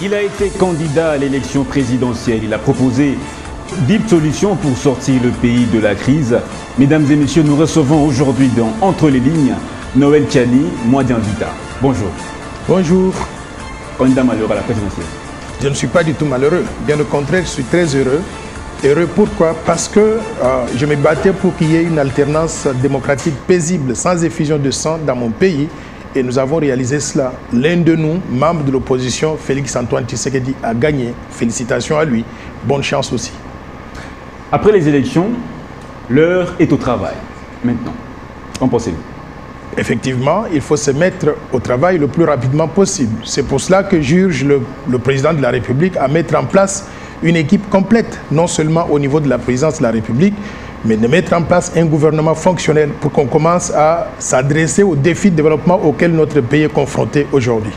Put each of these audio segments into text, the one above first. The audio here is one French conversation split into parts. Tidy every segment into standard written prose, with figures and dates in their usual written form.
Il a été candidat à l'élection présidentielle. Il a proposé 10 solutions pour sortir le pays de la crise. Mesdames et messieurs, nous recevons aujourd'hui dans Entre les lignes Noël Tchani, Mouadian Vita. Bonjour. Bonjour. Candidat malheureux à la présidentielle. Je ne suis pas du tout malheureux. Bien au contraire, je suis très heureux. Heureux pourquoi? Parce que je me battais pour qu'il y ait une alternance démocratique paisible, sans effusion de sang dans mon pays. Et nous avons réalisé cela. L'un de nous, membre de l'opposition, Félix Antoine Tshisekedi, a gagné. Félicitations à lui. Bonne chance aussi. Après les élections, l'heure est au travail. Maintenant, qu'en pensez-vous? Effectivement, il faut se mettre au travail le plus rapidement possible. C'est pour cela que j'urge le président de la République à mettre en place une équipe complète, non seulement au niveau de la présidence de la République, mais de mettre en place un gouvernement fonctionnel pour qu'on commence à s'adresser aux défis de développement auxquels notre pays est confronté aujourd'hui.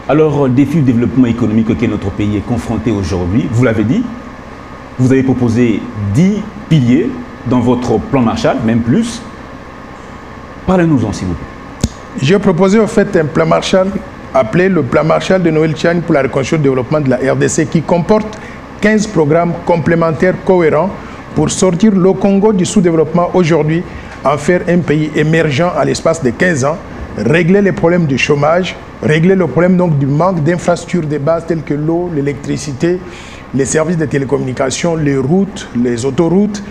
Alors, défi de développement économique auquel notre pays est confronté aujourd'hui, vous l'avez dit, vous avez proposé 10 piliers dans votre plan Marshall, même plus. Parlez-nous-en, s'il vous plaît. J'ai proposé au fait un plan Marshall appelé le plan Marshall de Noël Tchani pour la reconstruction et le développement de la RDC qui comporte 15 programmes complémentaires cohérents pour sortir le Congo du sous-développement aujourd'hui, en faire un pays émergent à l'espace de 15 ans, régler les problèmes du chômage, régler le problème donc du manque d'infrastructures de base telles que l'eau, l'électricité, les services de télécommunications, les routes, les autoroutes,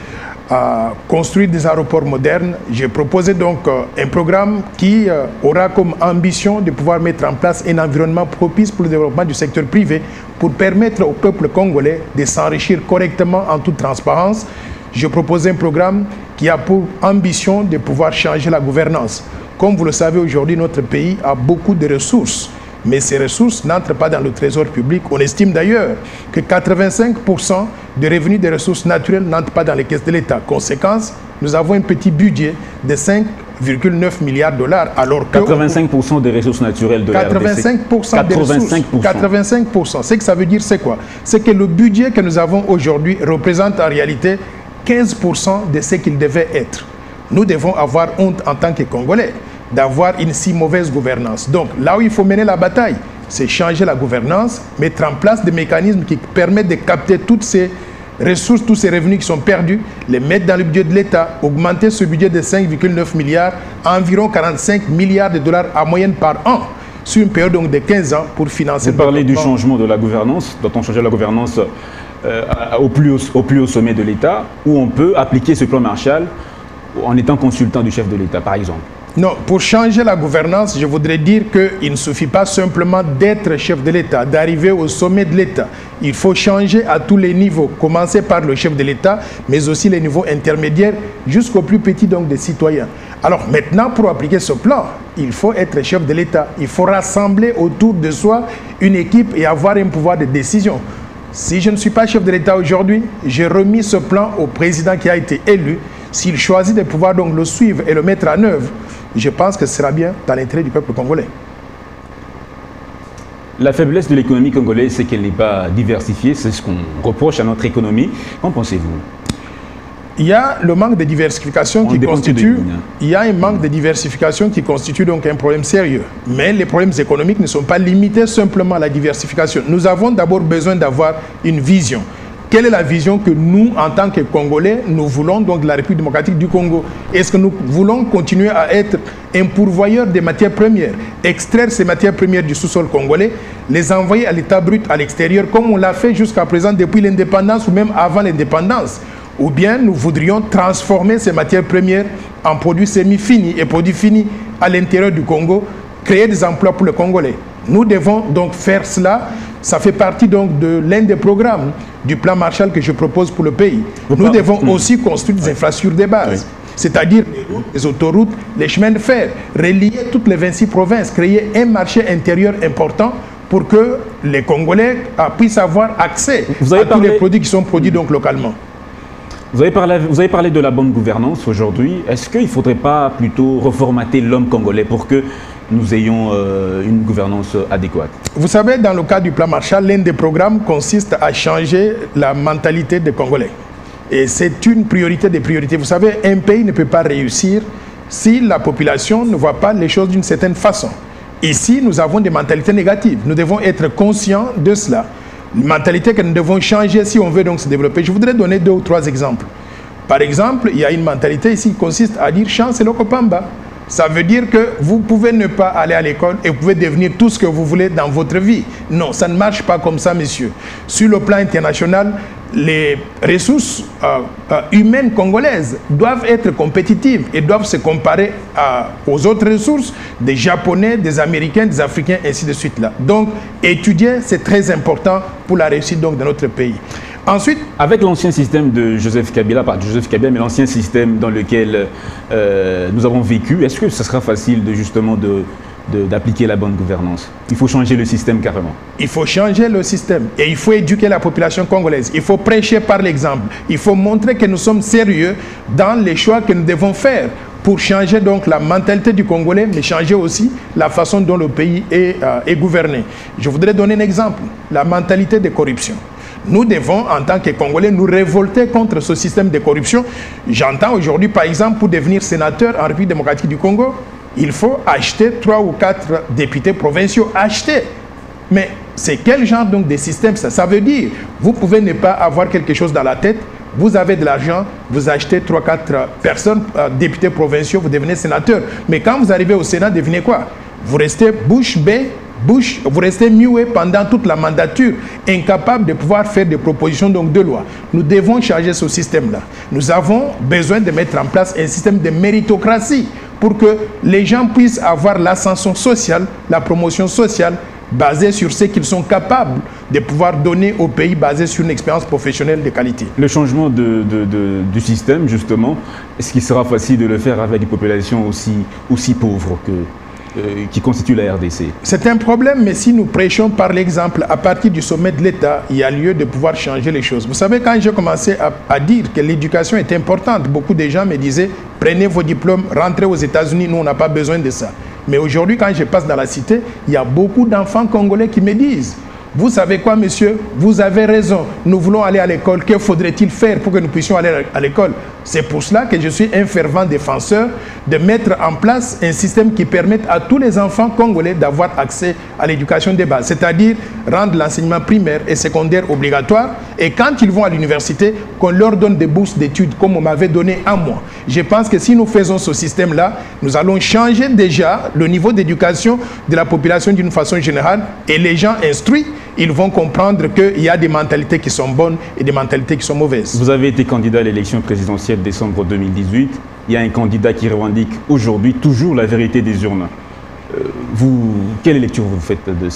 construire des aéroports modernes. J'ai proposé donc un programme qui aura comme ambition de pouvoir mettre en place un environnement propice pour le développement du secteur privé pour permettre au peuple congolais de s'enrichir correctement en toute transparence. J'ai proposé un programme qui a pour ambition de pouvoir changer la gouvernance. Comme vous le savez, aujourd'hui, notre pays a beaucoup de ressources. Mais ces ressources n'entrent pas dans le trésor public. On estime d'ailleurs que 85% des revenus des ressources naturelles n'entrent pas dans les caisses de l'État. Conséquence, nous avons un petit budget de 5,9 milliards de dollars. Alors que 85% des ressources naturelles de la RDC. 85% des ressources. 85%. Ce que ça veut dire, c'est quoi? C'est que le budget que nous avons aujourd'hui représente en réalité 15% de ce qu'il devait être. Nous devons avoir honte en tant que Congolais d'avoir une si mauvaise gouvernance. Donc, là où il faut mener la bataille, c'est changer la gouvernance, mettre en place des mécanismes qui permettent de capter toutes ces ressources, tous ces revenus qui sont perdus, les mettre dans le budget de l'État, augmenter ce budget de 5,9 milliards à environ 45 milliards de dollars en moyenne par an, sur une période donc de 15 ans pour financer... Vous parlez du changement de la gouvernance, doit-on changer la gouvernance au plus haut sommet de l'État, où on peut appliquer ce plan Marshall en étant consultant du chef de l'État, par exemple? Non, pour changer la gouvernance, je voudrais dire qu'il ne suffit pas simplement d'être chef de l'État, d'arriver au sommet de l'État. Il faut changer à tous les niveaux, commencer par le chef de l'État, mais aussi les niveaux intermédiaires, jusqu'au plus petit donc des citoyens. Alors maintenant, pour appliquer ce plan, il faut être chef de l'État. Il faut rassembler autour de soi une équipe et avoir un pouvoir de décision. Si je ne suis pas chef de l'État aujourd'hui, j'ai remis ce plan au président qui a été élu. S'il choisit de pouvoir donc le suivre et le mettre en œuvre, je pense que ce sera bien dans l'intérêt du peuple congolais. La faiblesse de l'économie congolaise, c'est qu'elle n'est pas diversifiée. C'est ce qu'on reproche à notre économie. Qu'en pensez-vous? Il y a le manque de diversification qui constitue... Il y a un manque de diversification qui constitue donc un problème sérieux. Mais les problèmes économiques ne sont pas limités simplement à la diversification. Nous avons d'abord besoin d'avoir une vision. Quelle est la vision que nous, en tant que Congolais, nous voulons donc de la République démocratique du Congo? Est-ce que nous voulons continuer à être un pourvoyeur des matières premières, extraire ces matières premières du sous-sol congolais, les envoyer à l'état brut à l'extérieur, comme on l'a fait jusqu'à présent depuis l'indépendance ou même avant l'indépendance? Ou bien nous voudrions transformer ces matières premières en produits semi-finis et produits finis à l'intérieur du Congo, créer des emplois pour les Congolais? Nous devons donc faire cela. Ça fait partie donc de l'un des programmes du plan Marshall que je propose pour le pays. Nous devons aussi construire des infrastructures de base, c'est-à-dire les autoroutes, les chemins de fer, relier toutes les 26 provinces, créer un marché intérieur important pour que les Congolais puissent avoir accès à tous les produits qui sont produits donc localement. Vous avez parlé de la bonne gouvernance aujourd'hui. Est-ce qu'il ne faudrait pas plutôt reformater l'homme congolais pour que nous ayons une gouvernance adéquate? Vous savez, dans le cadre du plan Marshall, l'un des programmes consiste à changer la mentalité des Congolais. Et c'est une priorité des priorités. Vous savez, un pays ne peut pas réussir si la population ne voit pas les choses d'une certaine façon. Ici, nous avons des mentalités négatives. Nous devons être conscients de cela. Une mentalité que nous devons changer si on veut donc se développer. Je voudrais donner 2 ou 3 exemples. Par exemple, il y a une mentalité ici qui consiste à dire « chance et lokopamba ». Ça veut dire que vous pouvez ne pas aller à l'école et vous pouvez devenir tout ce que vous voulez dans votre vie. Non, ça ne marche pas comme ça, messieurs. Sur le plan international, les ressources humaines congolaises doivent être compétitives et doivent se comparer aux autres ressources des Japonais, des Américains, des Africains, ainsi de suite là. Donc, étudier, c'est très important pour la réussite donc, de notre pays. Ensuite, avec l'ancien système de Joseph Kabila, pas de Joseph Kabila, mais l'ancien système dans lequel nous avons vécu, est-ce que ce sera facile de justement d'appliquer la bonne gouvernance? Il faut changer le système carrément. Il faut changer le système et il faut éduquer la population congolaise. Il faut prêcher par l'exemple. Il faut montrer que nous sommes sérieux dans les choix que nous devons faire pour changer donc la mentalité du Congolais, mais changer aussi la façon dont le pays est gouverné. Je voudrais donner un exemple, la mentalité de corruption. Nous devons, en tant que Congolais, nous révolter contre ce système de corruption. J'entends aujourd'hui, par exemple, pour devenir sénateur en République démocratique du Congo, il faut acheter 3 ou 4 députés provinciaux. Acheter. Mais c'est quel genre donc de système ça? Ça veut dire, vous pouvez ne pas avoir quelque chose dans la tête, vous avez de l'argent, vous achetez 3 ou 4 personnes, députés provinciaux, vous devenez sénateur. Mais quand vous arrivez au Sénat, devinez quoi? Vous restez bouche bée, vous restez muet pendant toute la mandature, incapable de pouvoir faire des propositions donc, de loi. Nous devons changer ce système-là. Nous avons besoin de mettre en place un système de méritocratie pour que les gens puissent avoir l'ascension sociale, la promotion sociale, basée sur ce qu'ils sont capables de pouvoir donner au pays, basé sur une expérience professionnelle de qualité. Le changement du système, justement, est-ce qu'il sera facile de le faire avec des populations aussi pauvres qui constituent la RDC? C'est un problème, mais si nous prêchons par l'exemple, à partir du sommet de l'État, il y a lieu de pouvoir changer les choses. Vous savez, quand j'ai commencé à dire que l'éducation est importante, beaucoup de gens me disaient, prenez vos diplômes, rentrez aux États-Unis, nous on n'a pas besoin de ça. Mais aujourd'hui, quand je passe dans la cité, il y a beaucoup d'enfants congolais qui me disent, vous savez quoi, monsieur? Vous avez raison. Nous voulons aller à l'école. Que faudrait-il faire pour que nous puissions aller à l'école? C'est pour cela que je suis un fervent défenseur de mettre en place un système qui permette à tous les enfants congolais d'avoir accès à l'éducation de base, c'est-à-dire rendre l'enseignement primaire et secondaire obligatoire et quand ils vont à l'université, qu'on leur donne des bourses d'études comme on m'avait donné à moi. Je pense que si nous faisons ce système-là, nous allons changer déjà le niveau d'éducation de la population d'une façon générale et les gens instruits, ils vont comprendre qu'il y a des mentalités qui sont bonnes et des mentalités qui sont mauvaises. Vous avez été candidat à l'élection présidentielle de décembre 2018. Il y a un candidat qui revendique aujourd'hui toujours la vérité des urnes. Quelle lecture vous faites de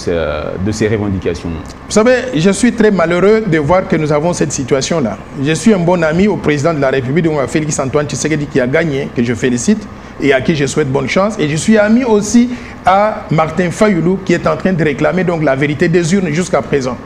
ces revendications? Vous savez, je suis très malheureux de voir que nous avons cette situation-là. Je suis un bon ami au président de la République, donc Félix Antoine Tshisekedi, qui a gagné, que je félicite et à qui je souhaite bonne chance. Et je suis ami aussi à Martin Fayulu, qui est en train de réclamer donc la vérité des urnes jusqu'à présent.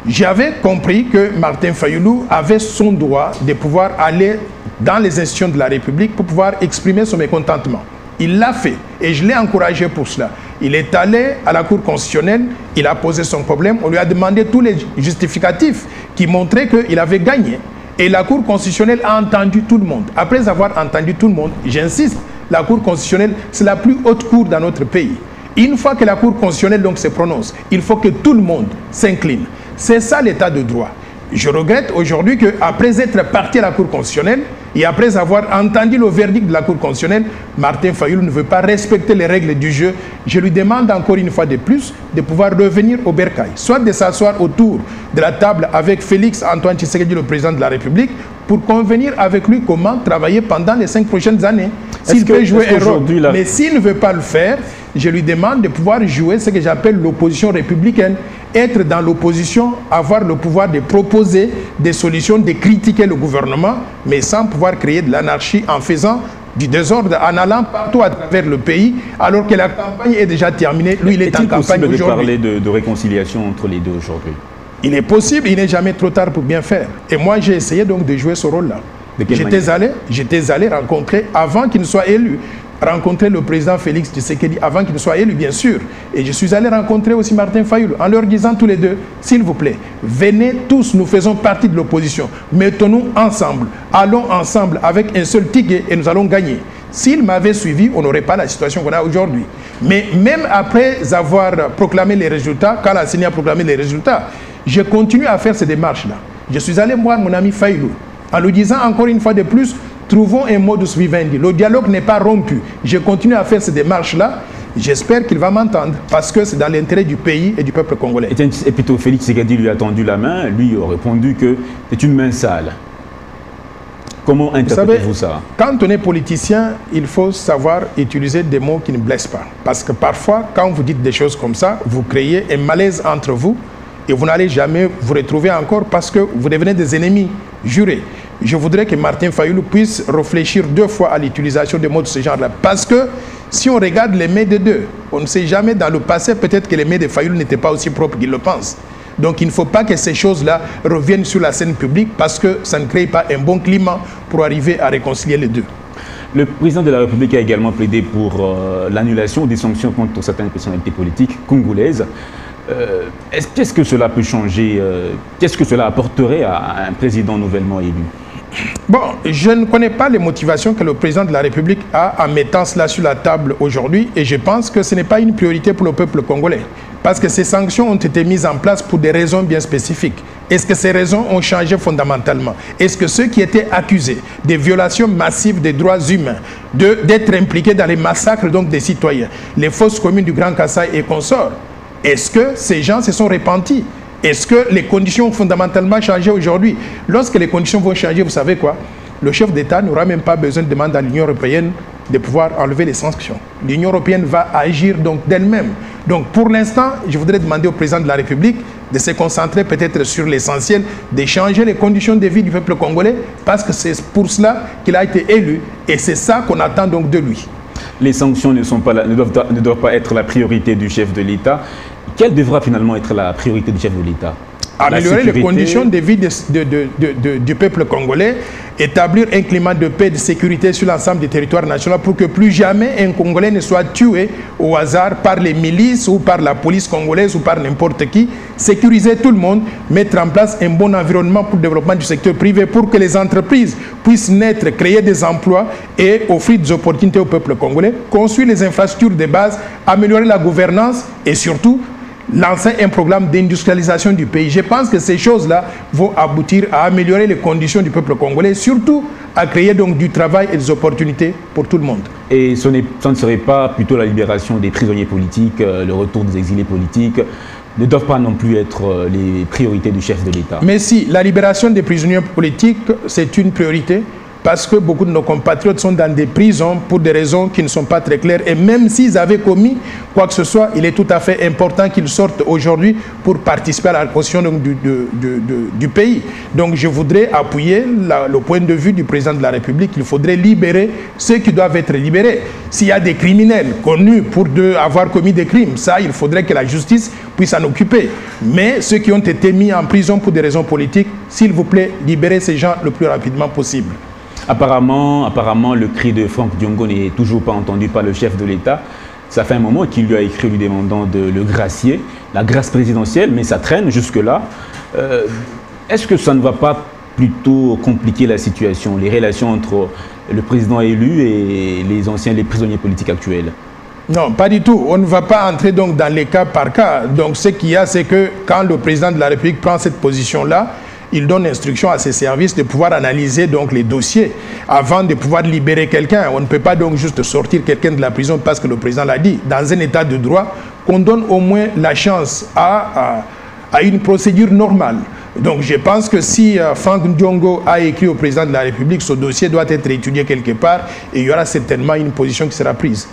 J'avais compris que Martin Fayulu avait son droit de pouvoir aller dans les institutions de la République pour pouvoir exprimer son mécontentement. Il l'a fait et je l'ai encouragé pour cela. Il est allé à la Cour constitutionnelle, il a posé son problème, on lui a demandé tous les justificatifs qui montraient qu'il avait gagné. Et la Cour constitutionnelle a entendu tout le monde. Après avoir entendu tout le monde, j'insiste, la Cour constitutionnelle, c'est la plus haute cour dans notre pays. Une fois que la Cour constitutionnelle donc se prononce, il faut que tout le monde s'incline. C'est ça l'état de droit. Je regrette aujourd'hui qu'après être parti à la Cour constitutionnelle et après avoir entendu le verdict de la Cour constitutionnelle, Martin Fayulu ne veut pas respecter les règles du jeu. Je lui demande encore une fois de plus de pouvoir revenir au bercail, soit de s'asseoir autour de la table avec Félix Antoine Tshisekedi, le président de la République, pour convenir avec lui comment travailler pendant les 5 prochaines années. S'il peut jouer un rôle, mais s'il ne veut pas le faire, je lui demande de pouvoir jouer ce que j'appelle l'opposition républicaine. Être dans l'opposition, avoir le pouvoir de proposer des solutions, de critiquer le gouvernement, mais sans pouvoir créer de l'anarchie en faisant du désordre, en allant partout à travers le pays, alors que la campagne est déjà terminée. Lui, il est en campagne aujourd'hui. Est-il possible de parler de réconciliation entre les deux aujourd'hui? Il est possible, il n'est jamais trop tard pour bien faire. Et moi, j'ai essayé donc de jouer ce rôle-là. J'étais allé rencontrer, avant qu'il ne soit élu, rencontrer le président Félix Tshisekedi avant qu'il ne soit élu, bien sûr. Et je suis allé rencontrer aussi Martin Fayulu en leur disant tous les deux, s'il vous plaît, venez tous, nous faisons partie de l'opposition. Mettons-nous ensemble. Allons ensemble avec un seul ticket et nous allons gagner. S'il m'avait suivi, on n'aurait pas la situation qu'on a aujourd'hui. Mais même après avoir proclamé les résultats, quand la CENI a proclamé les résultats, je continue à faire ces démarches-là. Je suis allé voir mon ami Faïlou, en lui disant encore une fois de plus, trouvons un modus vivendi. Le dialogue n'est pas rompu. Je continue à faire ces démarches-là. J'espère qu'il va m'entendre, parce que c'est dans l'intérêt du pays et du peuple congolais. Et plutôt Félix Tshisekedi lui a tendu la main, lui a répondu que c'est une main sale. Comment interprétez-vous ça? Quand on est politicien, il faut savoir utiliser des mots qui ne blessent pas. Parce que parfois, quand vous dites des choses comme ça, vous créez un malaise entre vous et vous n'allez jamais vous retrouver encore parce que vous devenez des ennemis jurés. Je voudrais que Martin Fayoulou puisse réfléchir 2 fois à l'utilisation des mots de ce genre-là. Parce que si on regarde les mains de deux, on ne sait jamais dans le passé, peut-être que les mains de Fayoulou n'étaient pas aussi propres qu'il le pense. Donc il ne faut pas que ces choses-là reviennent sur la scène publique parce que ça ne crée pas un bon climat pour arriver à réconcilier les deux. Le président de la République a également plaidé pour l'annulation des sanctions contre certaines personnalités politiques congolaises. Qu'est-ce que cela peut changer? Qu'est-ce que cela apporterait à un président nouvellement élu? Bon, je ne connais pas les motivations que le président de la République a en mettant cela sur la table aujourd'hui et je pense que ce n'est pas une priorité pour le peuple congolais. Parce que ces sanctions ont été mises en place pour des raisons bien spécifiques. Est-ce que ces raisons ont changé fondamentalement? Est-ce que ceux qui étaient accusés des violations massives des droits humains, d'être impliqués dans les massacres donc des citoyens, les fosses communes du Grand Kassai et consorts, est-ce que ces gens se sont repentis? Est-ce que les conditions ont fondamentalement changé aujourd'hui? Lorsque les conditions vont changer, vous savez quoi? Le chef d'État n'aura même pas besoin de demander à l'Union européenne de pouvoir enlever les sanctions. L'Union européenne va agir donc d'elle-même. Donc pour l'instant, je voudrais demander au président de la République de se concentrer peut-être sur l'essentiel, de changer les conditions de vie du peuple congolais, parce que c'est pour cela qu'il a été élu et c'est ça qu'on attend donc de lui. Les sanctions ne doivent pas être la priorité du chef de l'État. Quelle devra finalement être la priorité du chef de l'État? Améliorer les conditions de vie du peuple congolais, établir un climat de paix et de sécurité sur l'ensemble du territoire national pour que plus jamais un Congolais ne soit tué au hasard par les milices ou par la police congolaise ou par n'importe qui. Sécuriser tout le monde, mettre en place un bon environnement pour le développement du secteur privé pour que les entreprises puissent naître, créer des emplois et offrir des opportunités au peuple congolais, construire les infrastructures de base, améliorer la gouvernance et surtout lancer un programme d'industrialisation du pays. Je pense que ces choses-là vont aboutir à améliorer les conditions du peuple congolais, surtout à créer donc du travail et des opportunités pour tout le monde. Et ça ne serait pas plutôt la libération des prisonniers politiques, le retour des exilés politiques, ne doivent pas non plus être les priorités du chef de l'État? Mais si, la libération des prisonniers politiques, c'est une priorité. Parce que beaucoup de nos compatriotes sont dans des prisons pour des raisons qui ne sont pas très claires. Et même s'ils avaient commis quoi que ce soit, il est tout à fait important qu'ils sortent aujourd'hui pour participer à la reconstruction du pays. Donc je voudrais appuyer le point de vue du président de la République. Il faudrait libérer ceux qui doivent être libérés. S'il y a des criminels connus pour avoir commis des crimes, ça, il faudrait que la justice puisse s'en occuper. Mais ceux qui ont été mis en prison pour des raisons politiques, s'il vous plaît, libérez ces gens le plus rapidement possible. Apparemment, le cri de Franck Diongo n'est toujours pas entendu par le chef de l'État. Ça fait un moment qu'il lui a écrit lui demandant de le gracier, la grâce présidentielle, mais ça traîne jusque-là. Est-ce que ça ne va pas plutôt compliquer la situation, les relations entre le président élu et les prisonniers politiques actuels? Non, pas du tout. On ne va pas entrer donc dans les cas par cas. Donc ce qu'il y a, c'est que quand le président de la République prend cette position-là, il donne instruction à ses services de pouvoir analyser donc les dossiers avant de pouvoir libérer quelqu'un. On ne peut pas donc juste sortir quelqu'un de la prison parce que le président l'a dit. Dans un état de droit, qu'on donne au moins la chance à une procédure normale. Donc je pense que si Franck Diongo a écrit au président de la République, ce dossier doit être étudié quelque part et il y aura certainement une position qui sera prise.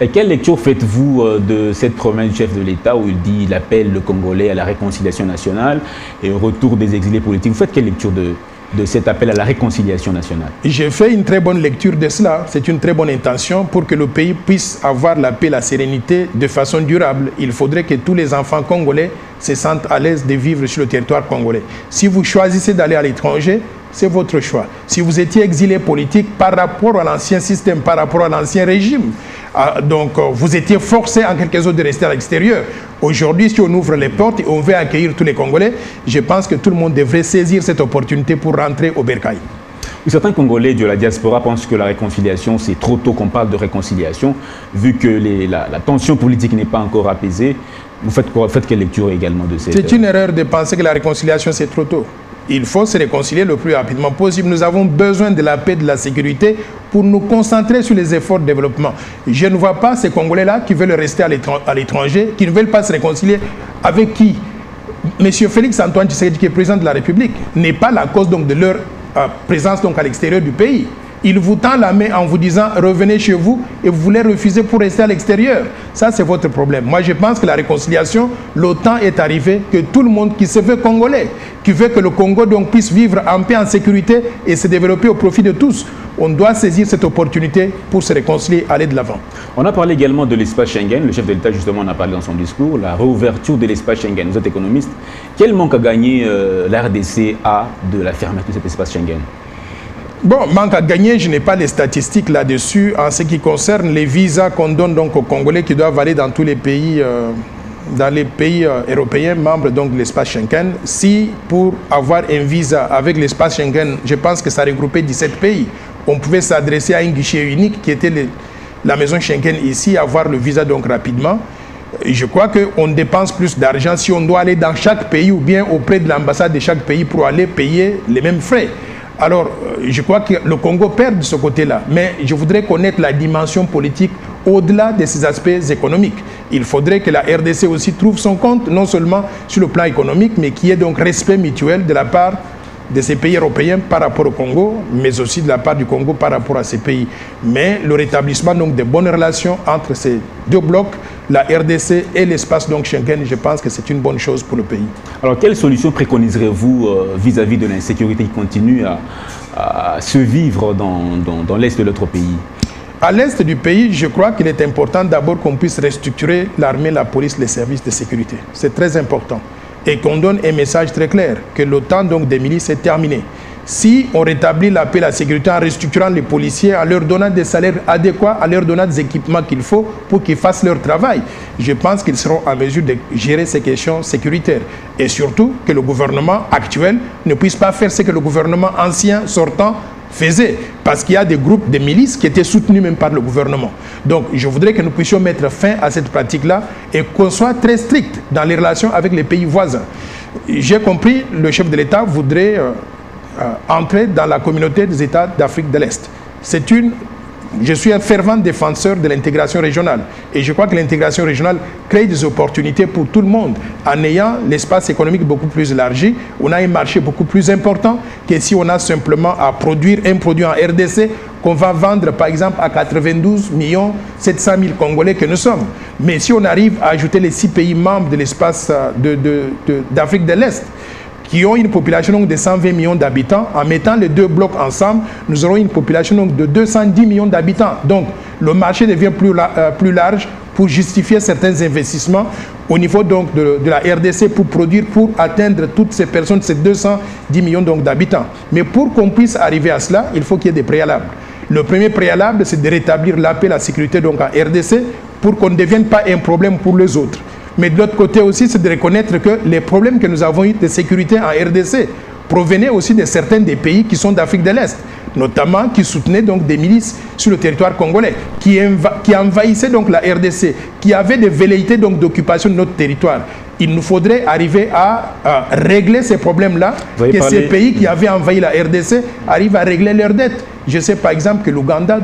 Et quelle lecture faites-vous de cette promesse du chef de l'État où il appelle le Congolais à la réconciliation nationale et au retour des exilés politiques? Vous faites quelle lecture de cet appel à la réconciliation nationale? J'ai fait une très bonne lecture de cela. C'est une très bonne intention pour que le pays puisse avoir la paix, la sérénité de façon durable. Il faudrait que tous les enfants congolais se sentent à l'aise de vivre sur le territoire congolais. Si vous choisissez d'aller à l'étranger, c'est votre choix. Si vous étiez exilé politique par rapport à l'ancien système, par rapport à l'ancien régime, donc vous étiez forcé en quelque sorte de rester à l'extérieur. Aujourd'hui, si on ouvre les portes et on veut accueillir tous les Congolais, je pense que tout le monde devrait saisir cette opportunité pour rentrer au bercail. Certains Congolais de la diaspora pensent que la réconciliation, c'est trop tôt qu'on parle de réconciliation, vu que la tension politique n'est pas encore apaisée. Vous faites quelle lecture également de cette... C'est une erreur de penser que la réconciliation, c'est trop tôt. Il faut se réconcilier le plus rapidement possible. Nous avons besoin de la paix, de la sécurité pour nous concentrer sur les efforts de développement. Je ne vois pas ces Congolais-là qui veulent rester à l'étranger, qui ne veulent pas se réconcilier avec qui Monsieur Félix Antoine Tshisekedi, qui est président de la République, n'est pas la cause donc, de leur présence donc, à l'extérieur du pays. Il vous tend la main en vous disant « revenez chez vous » et vous voulez refuser pour rester à l'extérieur. Ça, c'est votre problème. Moi, je pense que la réconciliation, le temps est arrivé que tout le monde qui se veut congolais, qui veut que le Congo donc, puisse vivre en paix, en sécurité et se développer au profit de tous, on doit saisir cette opportunité pour se réconcilier, aller de l'avant. On a parlé également de l'espace Schengen. Le chef de l'État, justement, en a parlé dans son discours. La réouverture de l'espace Schengen. Vous êtes économiste. Quel manque a gagné la RDC à de la fermeture de cet espace Schengen? Bon, manque à gagner, je n'ai pas les statistiques là-dessus en ce qui concerne les visas qu'on donne donc aux Congolais qui doivent aller dans tous les pays, européens, membres donc de l'espace Schengen. Si pour avoir un visa avec l'espace Schengen, je pense que ça regroupait 17 pays, on pouvait s'adresser à un guichet unique qui était la maison Schengen ici, avoir le visa donc rapidement. Je crois qu'on dépense plus d'argent si on doit aller dans chaque pays ou bien auprès de l'ambassade de chaque pays pour aller payer les mêmes frais. Alors, je crois que le Congo perd de ce côté-là, mais je voudrais connaître la dimension politique au-delà de ces aspects économiques. Il faudrait que la RDC aussi trouve son compte, non seulement sur le plan économique, mais qu'il y ait donc respect mutuel de la part de ces pays européens par rapport au Congo, mais aussi de la part du Congo par rapport à ces pays. Mais le rétablissement donc de bonnes relations entre ces deux blocs, la RDC et l'espace donc Schengen, je pense que c'est une bonne chose pour le pays. Alors, quelle solution préconiserez-vous vis-à-vis de l'insécurité qui continue à se vivre dans l'est de notre pays? À l'est du pays, je crois qu'il est important d'abord qu'on puisse restructurer l'armée, la police, les services de sécurité. C'est très important. Et qu'on donne un message très clair, que le temps donc des milices est terminé. Si on rétablit la paix et la sécurité en restructurant les policiers, en leur donnant des salaires adéquats, en leur donnant des équipements qu'il faut pour qu'ils fassent leur travail, je pense qu'ils seront en mesure de gérer ces questions sécuritaires. Et surtout que le gouvernement actuel ne puisse pas faire ce que le gouvernement ancien sortant faisait, parce qu'il y a des groupes de milices qui étaient soutenus même par le gouvernement. Donc je voudrais que nous puissions mettre fin à cette pratique-là et qu'on soit très strict dans les relations avec les pays voisins. J'ai compris, le chef de l'État voudrait entrer dans la communauté des États d'Afrique de l'Est. Je suis un fervent défenseur de l'intégration régionale et je crois que l'intégration régionale crée des opportunités pour tout le monde. En ayant l'espace économique beaucoup plus élargi, on a un marché beaucoup plus important que si on a simplement à produire un produit en RDC qu'on va vendre par exemple à 92 700 000 Congolais que nous sommes. Mais si on arrive à ajouter les 6 pays membres de l'espace d'Afrique de l'Est, qui ont une population de 120 millions d'habitants, en mettant les deux blocs ensemble, nous aurons une population de 210 millions d'habitants. Donc, le marché devient plus large pour justifier certains investissements au niveau donc de la RDC pour produire, pour atteindre toutes ces personnes, ces 210 millions d'habitants. Mais pour qu'on puisse arriver à cela, il faut qu'il y ait des préalables. Le premier préalable, c'est de rétablir la paix et la sécurité donc en RDC pour qu'on ne devienne pas un problème pour les autres. Mais de l'autre côté aussi, c'est de reconnaître que les problèmes que nous avons eu de sécurité en RDC provenaient aussi de certains des pays qui sont d'Afrique de l'Est, notamment qui soutenaient donc des milices sur le territoire congolais, qui envahissaient donc la RDC, qui avaient des velléités donc d'occupation de notre territoire. Il nous faudrait arriver à régler ces problèmes-là, que ces pays qui avaient envahi la RDC arrivent à régler leurs dettes. Je sais par exemple que l'Ouganda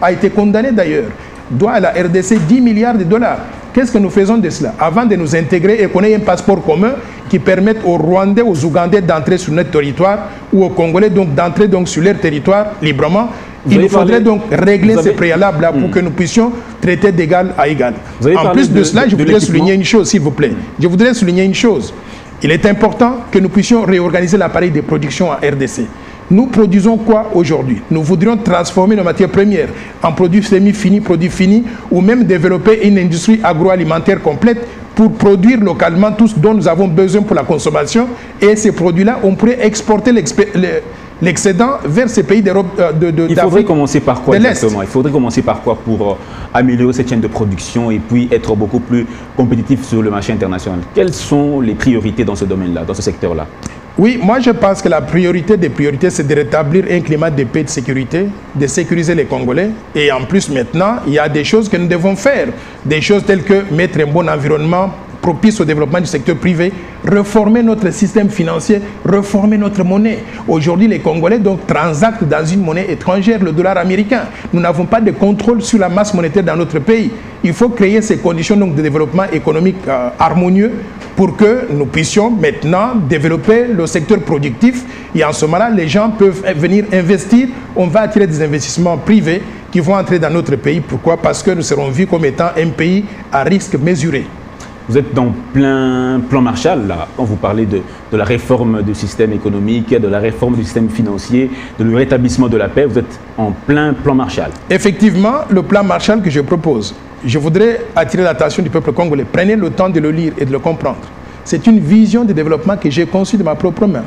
a été condamné d'ailleurs, doit à la RDC 10 milliards de dollars. Qu'est-ce que nous faisons de cela? Avant de nous intégrer et qu'on ait un passeport commun qui permette aux Rwandais, aux Ougandais d'entrer sur notre territoire ou aux Congolais d'entrer sur leur territoire librement, il nous faudrait donc régler ces préalables-là pour que nous puissions traiter d'égal à égal. En plus de cela, je voudrais souligner une chose, s'il vous plaît. Je voudrais souligner une chose. Il est important que nous puissions réorganiser l'appareil de production en RDC. Nous produisons quoi aujourd'hui? Nous voudrions transformer nos matières premières en produits semi-finis, produits finis, ou même développer une industrie agroalimentaire complète pour produire localement tout ce dont nous avons besoin pour la consommation. Et ces produits-là, on pourrait exporter l'excédent vers ces pays d'Europe, Il faudrait commencer par quoi exactement? Il faudrait commencer par quoi pour améliorer cette chaîne de production et puis être beaucoup plus compétitif sur le marché international? Quelles sont les priorités dans ce domaine-là, dans ce secteur-là? Oui, moi je pense que la priorité des priorités, c'est de rétablir un climat de paix et de sécurité, de sécuriser les Congolais. Et en plus, maintenant, il y a des choses que nous devons faire. Des choses telles que mettre un bon environnement propice au développement du secteur privé, reformer notre système financier, reformer notre monnaie. Aujourd'hui, les Congolais donc transactent dans une monnaie étrangère, le dollar américain. Nous n'avons pas de contrôle sur la masse monétaire dans notre pays. Il faut créer ces conditions donc, de développement économique harmonieux pour que nous puissions maintenant développer le secteur productif. Et en ce moment-là, les gens peuvent venir investir. On va attirer des investissements privés qui vont entrer dans notre pays. Pourquoi? Parce que nous serons vus comme étant un pays à risque mesuré. Vous êtes dans plein plan Marshall, là, quand vous parlez de la réforme du système économique, de la réforme du système financier, de le rétablissement de la paix, vous êtes en plein plan Marshall. Effectivement, le plan Marshall que je propose, je voudrais attirer l'attention du peuple congolais. Prenez le temps de le lire et de le comprendre. C'est une vision de développement que j'ai conçue de ma propre main,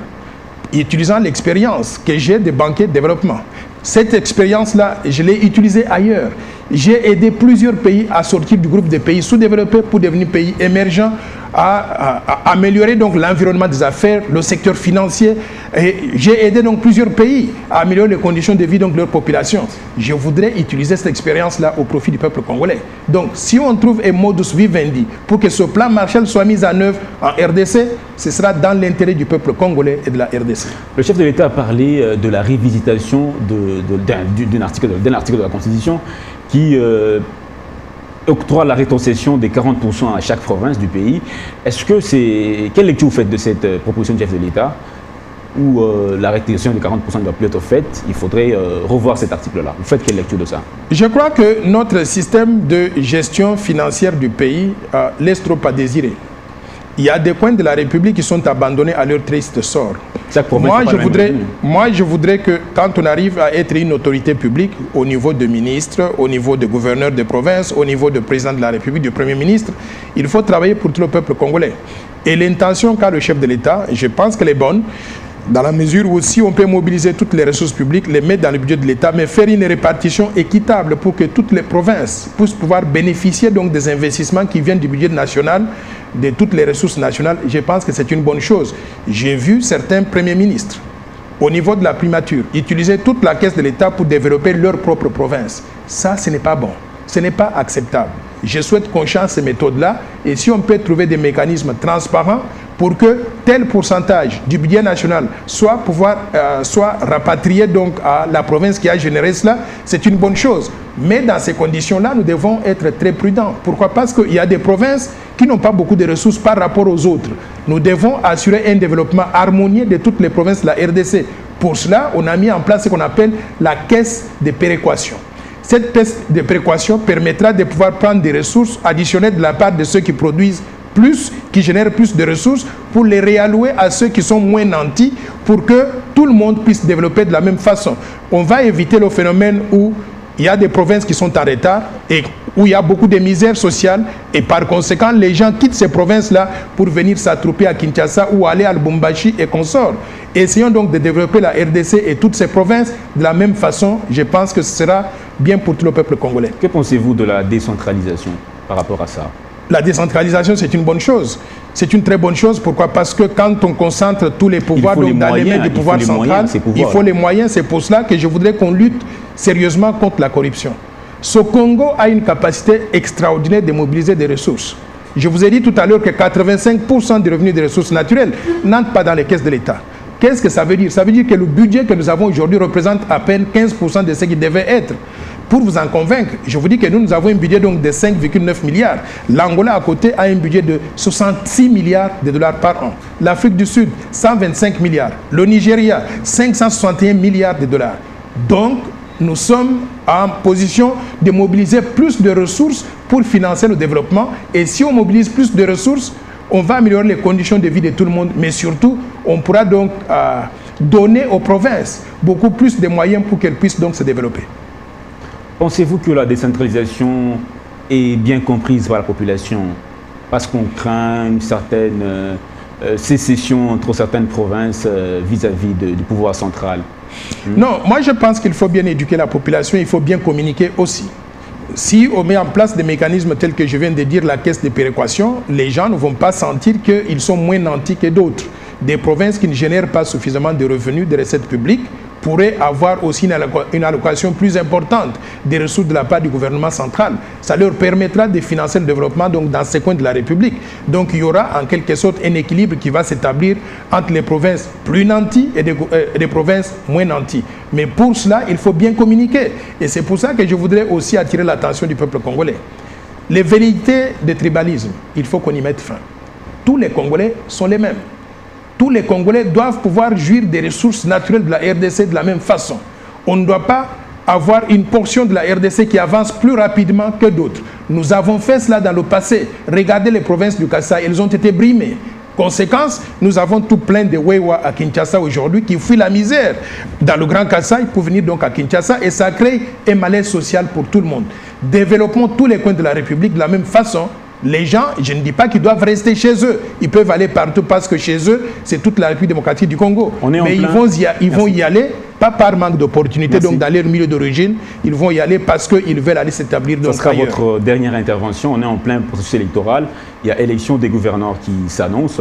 utilisant l'expérience que j'ai des banquiers de développement. Cette expérience-là, je l'ai utilisée ailleurs. J'ai aidé plusieurs pays à sortir du groupe des pays sous-développés pour devenir pays émergents, à améliorer donc l'environnement des affaires, le secteur financier. J'ai aidé donc plusieurs pays à améliorer les conditions de vie donc de leur population. Je voudrais utiliser cette expérience-là au profit du peuple congolais. Donc, si on trouve un modus vivendi pour que ce plan Marshall soit mis en œuvre en RDC, ce sera dans l'intérêt du peuple congolais et de la RDC. Le chef de l'État a parlé de la révisitation d'un article de la Constitution qui octroie la rétrocession des 40% à chaque province du pays. Est-ce que c'est... Quelle lecture vous faites de cette proposition du chef de l'État où la rétrocession des 40% ne doit plus être faite? Il faudrait revoir cet article-là. Vous faites quelle lecture de ça? Je crois que notre système de gestion financière du pays laisse trop à désirer. Il y a des coins de la République qui sont abandonnés à leur triste sort. Moi, je voudrais que quand on arrive à être une autorité publique, au niveau de ministre, au niveau de gouverneur de province, au niveau de président de la République, du Premier ministre, il faut travailler pour tout le peuple congolais. Et l'intention qu'a le chef de l'État, je pense qu'elle est bonne, dans la mesure où aussi on peut mobiliser toutes les ressources publiques, les mettre dans le budget de l'État, mais faire une répartition équitable pour que toutes les provinces puissent pouvoir bénéficier donc des investissements qui viennent du budget national, de toutes les ressources nationales. Je pense que c'est une bonne chose. J'ai vu certains premiers ministres, au niveau de la primature, utiliser toute la caisse de l'État pour développer leur propre province. Ça, ce n'est pas bon. Ce n'est pas acceptable. Je souhaite qu'on change ces méthodes-là et si on peut trouver des mécanismes transparents pour que tel pourcentage du budget national soit rapatrié donc à la province qui a généré cela, c'est une bonne chose. Mais dans ces conditions-là, nous devons être très prudents. Pourquoi? Parce qu'il y a des provinces qui n'ont pas beaucoup de ressources par rapport aux autres. Nous devons assurer un développement harmonieux de toutes les provinces de la RDC. Pour cela, on a mis en place ce qu'on appelle la caisse de péréquation. Cette caisse de péréquation permettra de pouvoir prendre des ressources additionnelles de la part de ceux qui produisent plus, qui génèrent plus de ressources, pour les réallouer à ceux qui sont moins nantis, pour que tout le monde puisse développer de la même façon. On va éviter le phénomène où il y a des provinces qui sont en retard et où il y a beaucoup de misère sociale et par conséquent, les gens quittent ces provinces-là pour venir s'attrouper à Kinshasa ou aller à Lubumbashi et consorts. Essayons donc de développer la RDC et toutes ces provinces de la même façon. Je pense que ce sera bien pour tout le peuple congolais. Que pensez-vous de la décentralisation par rapport à ça? La décentralisation, c'est une bonne chose. C'est une très bonne chose. Pourquoi? Parce que quand on concentre tous les pouvoirs dans les mains du pouvoir central, il faut les moyens. C'est pour cela que je voudrais qu'on lutte sérieusement contre la corruption. Ce Congo a une capacité extraordinaire de mobiliser des ressources. Je vous ai dit tout à l'heure que 85% des revenus des ressources naturelles n'entrent pas dans les caisses de l'État. Qu'est-ce que ça veut dire? Ça veut dire que le budget que nous avons aujourd'hui représente à peine 15% de ce qui devait être. Pour vous en convaincre, je vous dis que nous avons un budget donc de 5,9 milliards. L'Angola à côté a un budget de 66 milliards de dollars par an. L'Afrique du Sud, 125 milliards. Le Nigeria, 561 milliards de dollars. Donc, nous sommes en position de mobiliser plus de ressources pour financer le développement. Et si on mobilise plus de ressources, on va améliorer les conditions de vie de tout le monde. Mais surtout, on pourra donc donner aux provinces beaucoup plus de moyens pour qu'elles puissent donc se développer. Pensez-vous que la décentralisation est bien comprise par la population? Parce qu'on craint une certaine sécession entre certaines provinces vis-à-vis du pouvoir central. Non, moi je pense qu'il faut bien éduquer la population, il faut bien communiquer aussi. Si on met en place des mécanismes tels que je viens de dire, la caisse de péréquation, les gens ne vont pas sentir qu'ils sont moins nantis que d'autres. des provinces qui ne génèrent pas suffisamment de revenus, de recettes publiques, pourraient avoir aussi une allocation plus importante des ressources de la part du gouvernement central. Ça leur permettra de financer le développement donc, dans ces coins de la République. Donc il y aura en quelque sorte un équilibre qui va s'établir entre les provinces plus nanties et des provinces moins nanties. Mais pour cela, il faut bien communiquer. Et c'est pour ça que je voudrais aussi attirer l'attention du peuple congolais. Les vérités de tribalisme, il faut qu'on y mette fin. Tous les Congolais sont les mêmes. Tous les Congolais doivent pouvoir jouir des ressources naturelles de la RDC de la même façon. On ne doit pas avoir une portion de la RDC qui avance plus rapidement que d'autres. Nous avons fait cela dans le passé. Regardez les provinces du Kasaï, elles ont été brimées. Conséquence, nous avons tout plein de Wewa à Kinshasa aujourd'hui qui fuient la misère dans le Grand Kasaï pour venir donc à Kinshasa et ça crée un malaise social pour tout le monde. Développons tous les coins de la République de la même façon. Les gens, je ne dis pas qu'ils doivent rester chez eux. Ils peuvent aller partout parce que chez eux, c'est toute la République démocratique du Congo. Mais ils vont y aller, pas par manque d'opportunité, donc dans leur milieu d'origine. Ils vont y aller parce qu'ils veulent aller s'établir dans ce ailleurs. Ce sera votre dernière intervention. On est en plein processus électoral. Il y a élection des gouverneurs qui s'annonce.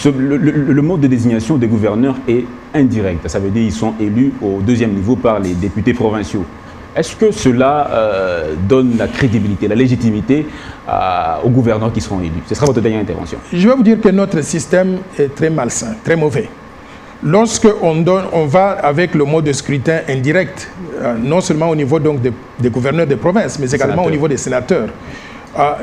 Le mode de désignation des gouverneurs est indirect. Ça veut dire qu'ils sont élus au deuxième niveau par les députés provinciaux. Est-ce que cela donne la crédibilité, la légitimité aux gouverneurs qui seront élus? Ce sera votre dernière intervention. Je vais vous dire que notre système est très malsain, très mauvais. Lorsqu'on va avec le mode de scrutin indirect, non seulement au niveau donc des gouverneurs des provinces, mais également au niveau des sénateurs,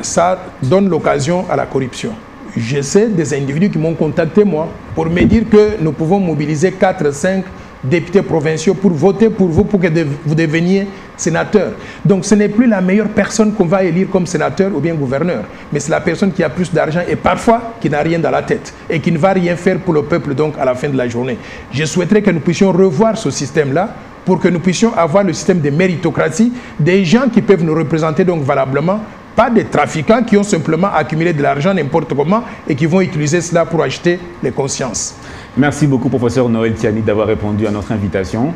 ça donne l'occasion à la corruption. Je sais des individus qui m'ont contacté, moi, pour me dire que nous pouvons mobiliser 4-5 députés provinciaux pour voter pour vous, pour que vous deveniez sénateur. Donc ce n'est plus la meilleure personne qu'on va élire comme sénateur ou bien gouverneur, mais c'est la personne qui a plus d'argent et parfois qui n'a rien dans la tête et qui ne va rien faire pour le peuple donc à la fin de la journée. Je souhaiterais que nous puissions revoir ce système-là pour que nous puissions avoir le système de méritocratie, des gens qui peuvent nous représenter donc valablement, pas des trafiquants qui ont simplement accumulé de l'argent n'importe comment et qui vont utiliser cela pour acheter les consciences. Merci beaucoup, professeur Noël Tiani, d'avoir répondu à notre invitation.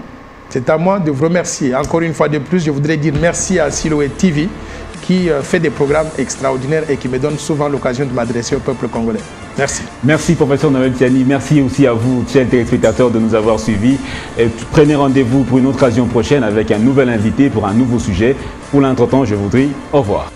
C'est à moi de vous remercier. Encore une fois de plus, je voudrais dire merci à Siloé TV qui fait des programmes extraordinaires et qui me donne souvent l'occasion de m'adresser au peuple congolais. Merci. Merci, professeur Noël Tiani. Merci aussi à vous, chers téléspectateurs, de nous avoir suivis. Et prenez rendez-vous pour une autre occasion prochaine avec un nouvel invité pour un nouveau sujet. Pour l'entretemps, je vous dis au revoir.